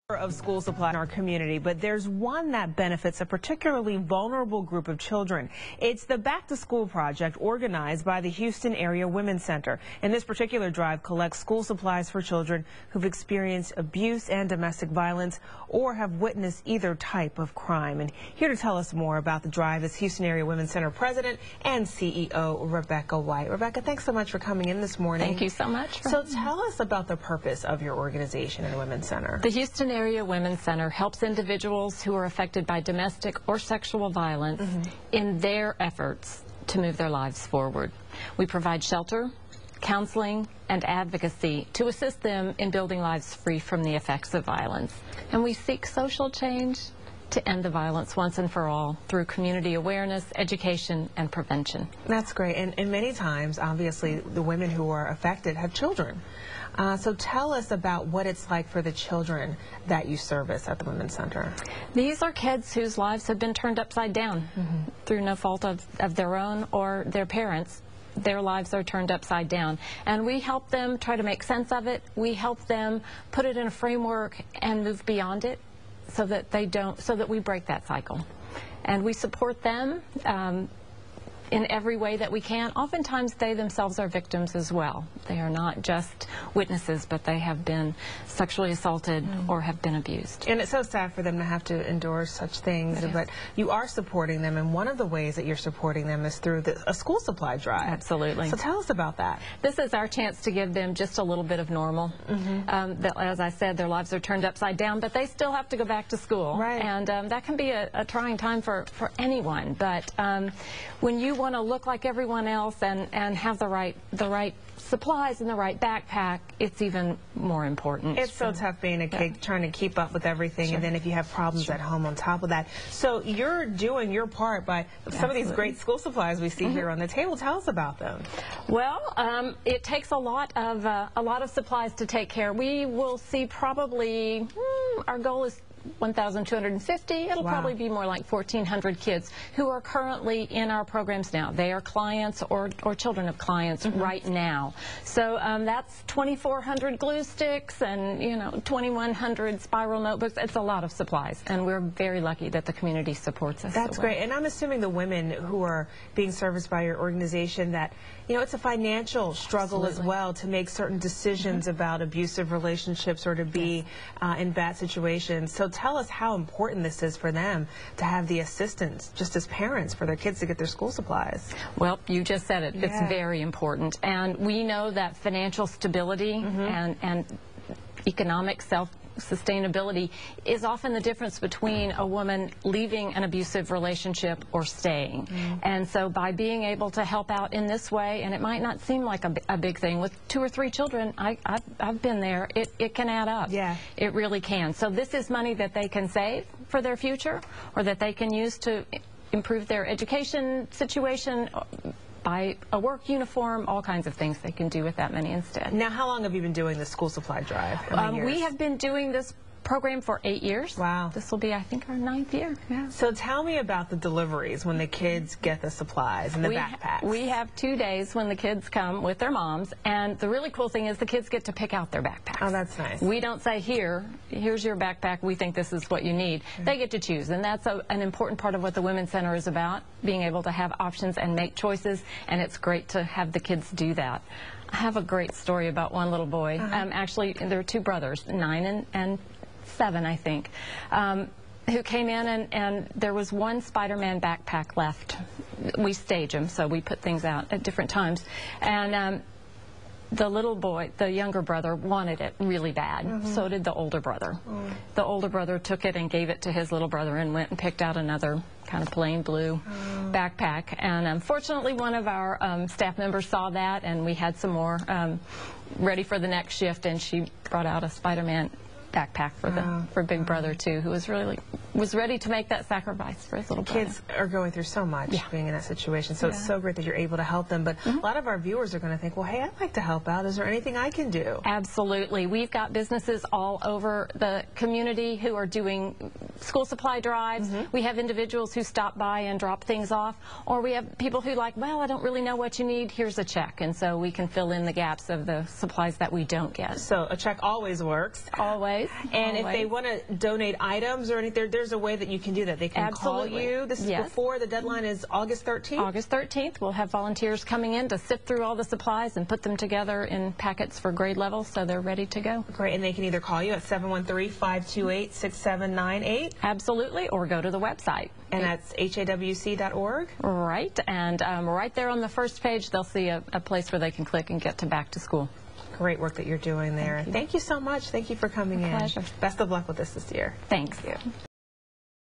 Of school supply in our community, but there's one that benefits a particularly vulnerable group of children. It's the Back to School project organized by the Houston Area Women's Center. And this particular drive collects school supplies for children who've experienced abuse and domestic violence or have witnessed either type of crime. And here to tell us more about the drive is Houston Area Women's Center President and CEO Rebecca White. Rebecca, thanks so much for coming in this morning. Thank you so much. So tell us about the purpose of your organization and Women's Center. The Houston Area Women's Center helps individuals who are affected by domestic or sexual violence in their efforts to move their lives forward. We provide shelter, counseling, and advocacy to assist them in building lives free from the effects of violence. And we seek social change to end the violence once and for all through community awareness, education, and prevention. That's great. And many times, obviously, the women who are affected have children. So tell us about what it's like for the children that you service at the Women's Center. These are kids whose lives have been turned upside down through no fault of their own or their parents. Their lives are turned upside down, and we help them try to make sense of it. We help them put it in a framework and move beyond it so that we break that cycle. And we support them in every way that we can. Oftentimes they themselves are victims as well. They are not just witnesses, but they have been sexually assaulted or have been abused. And it's so sad for them to have to endure such things, but you are supporting them, and one of the ways that you're supporting them is through a school supply drive. Absolutely. So tell us about that. This is our chance to give them just a little bit of normal. As I said, their lives are turned upside down, but they still have to go back to school. Right. And that can be a trying time for anyone. But when you want to look like everyone else and have the right supplies and the right backpack, it's even more important. It's so tough being a kid, trying to keep up with everything, and then if you have problems at home on top of that. So you're doing your part by some of these great school supplies we see here on the table. Tell us about them. Well, it takes a lot of supplies to take care. We will see probably, our goal is 1,250. It'll probably be more like 1,400 kids who are currently in our programs now. They are clients or children of clients right now. So that's 2,400 glue sticks and 2,100 spiral notebooks. It's a lot of supplies, and we're very lucky that the community supports us. That's great. And I'm assuming the women who are being serviced by your organization, that it's a financial struggle as well to make certain decisions about abusive relationships or to be in bad situations. So tell us how important this is for them to have the assistance, just as parents, for their kids to get their school supplies. Well, you just said it. It's very important. And we know that financial stability and economic self-sustainability is often the difference between a woman leaving an abusive relationship or staying. And so by being able to help out in this way, and it might not seem like a big thing, with 2 or 3 children, I've been there, it can add up. Yeah. It really can. So this is money that they can save for their future, or that they can use to improve their education situation, buy a work uniform, all kinds of things they can do with that money instead. Now, how long have you been doing the school supply drive? We have been doing this program for 8 years. Wow. This will be, I think, our 9th year. Yeah. So tell me about the deliveries when the kids get the supplies and the backpacks. We have 2 days when the kids come with their moms, and the really cool thing is the kids get to pick out their backpacks. Oh, that's nice. We don't say, here's your backpack, we think this is what you need. They get to choose, and that's an important part of what the Women's Center is about, being able to have options and make choices, and it's great to have the kids do that. I have a great story about one little boy. Actually, there are 2 brothers, 9 and 7, I think, who came in, and there was one Spider-Man backpack left. We stage them, so we put things out at different times. And the little boy, the younger brother, wanted it really bad. So did the older brother. The older brother took it and gave it to his little brother and went and picked out another kind of plain blue backpack. And unfortunately, one of our staff members saw that, and we had some more ready for the next shift, and she brought out a Spider-Man backpack for Big Brother too, who was really was ready to make that sacrifice for his little brother. Kids are going through so much being in that situation, so it's so great that you're able to help them. But a lot of our viewers are going to think, well, hey, I'd like to help out. Is there anything I can do? Absolutely. We've got businesses all over the community who are doing school supply drives. We have individuals who stop by and drop things off, or we have people who like, well, I don't really know what you need, here's a check, and so we can fill in the gaps of the supplies that we don't get. So a check always works. Always. And if they want to donate items or anything, there's a way that you can do that. They can call you. This is before the deadline is August 13th? August 13th. We'll have volunteers coming in to sift through all the supplies and put them together in packets for grade level so they're ready to go. Great. And they can either call you at 713-528-6798. Absolutely. Or go to the website. And that's hawc.org? Right. And right there on the first page, they'll see a place where they can click and get to back to school. Great work that you're doing there. Thank you so much. Thank you for coming in. Pleasure. Best of luck with this year. Thanks. Thank you.